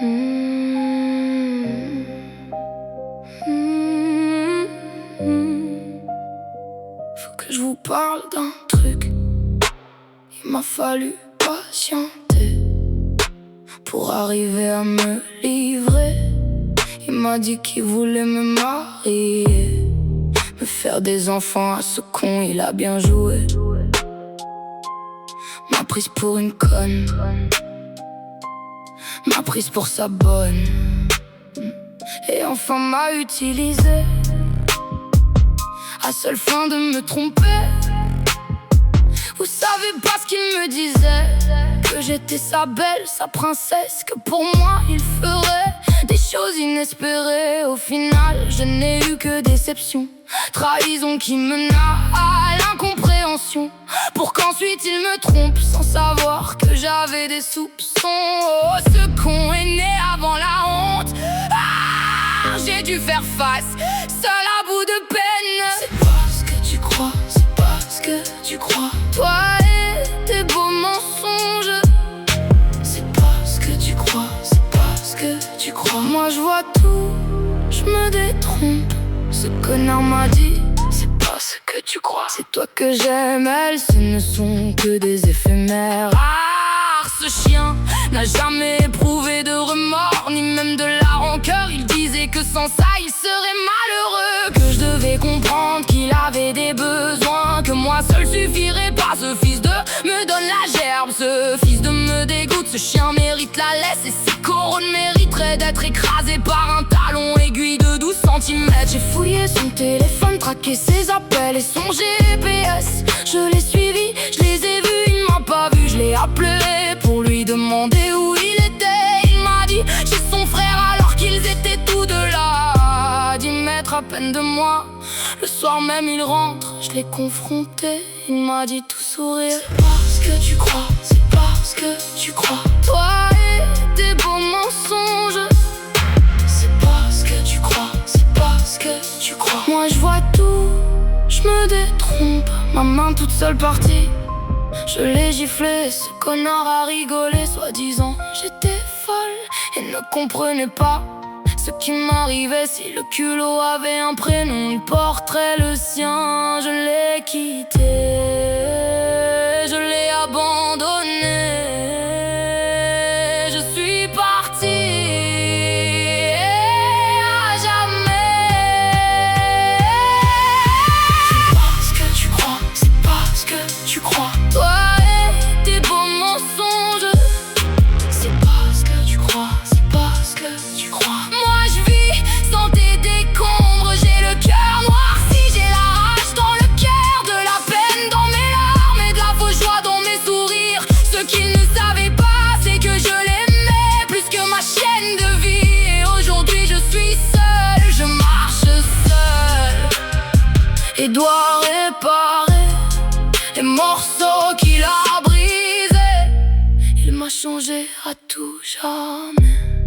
Mmh. Mmh. Mmh. Faut que je vous parle d'un truc. Il m'a fallu patienter pour arriver à me livrer. Il m'a dit qu'il voulait me marier, me faire des enfants. À ce con, il a bien joué. M'a prise pour une conne, m'a prise pour sa bonne, et enfin m'a utilisé à seule fin de me tromper. Vous savez pas ce qu'il me disait, que j'étais sa belle, sa princesse, que pour moi il ferait des choses inespérées. Au final, je n'ai eu que déception, trahison qui mena à l'incompréhension, pour qu'ensuite il me trompe sans savoir que j'avais des soupçons. Oh, ce con est né avant la honte. Ah, j'ai dû faire face, seul à bout de peine. C'est pas ce que tu crois, c'est pas ce que tu crois. Toi et tes beaux mensonges. C'est pas ce que tu crois, c'est pas ce que tu crois. Moi je vois tout, je me détrompe. Ce connard m'a dit, c'est pas ce que tu crois. C'est toi que j'aime, elles, ce ne sont que des éphémères. Ah, ce chien n'a jamais éprouvé de remords, ni même de la rancœur. Il disait que sans ça il serait malheureux, que je devais comprendre qu'il avait des besoins, que moi seul suffirait pas. Ce fils de me donne la gerbe, ce fils de me dégoûte. Ce chien mérite la laisse, et ses couronnes mériteraient d'être écrasées par un talon aiguille de 12 cm. J'ai fouillé son téléphone, traqué ses appels et son GPS. Je l'ai suivi, je les ai vus, il m'a pas vu. Je l'ai appelé pour lui demander où il était. Il m'a dit chez son frère alors qu'ils étaient tous deux là, à 10 mètres à peine de moi. Le soir même il rentre, je l'ai confronté. Il m'a dit tout sourire, c'est pas ce que tu crois, c'est pas ce que tu crois. Toi et tes beaux mensonges. C'est pas ce que tu crois, c'est pas ce que tu crois. Moi je vois tout, je me détrompe. Ma main toute seule partie, je l'ai giflé. Ce connard a rigolé, soi-disant j'étais folle, et ne comprenait pas ce qui m'arrivait. Si le culot avait un prénom, il porterait le sien. Je l'ai quitté, je l'ai abandonné. Je suis partie à jamais. C'est pas ce que tu crois, c'est pas ce que tu crois. Toi et tes beaux mensonges. C'est pas ce que tu crois, c'est pas ce que tu crois. Moi je vis sans tes décombres, j'ai le cœur noir. Si j'ai la rage dans le cœur, de la peine dans mes larmes et de la fausse joie dans mes sourires. Ce qu'ils ne savaient pas, c'est que je l'aimais plus que ma chienne de vie. Et aujourd'hui je suis seule, je marche seule et dois réparer les morceaux qu'il a brisés. Il m'a changé à tout jamais.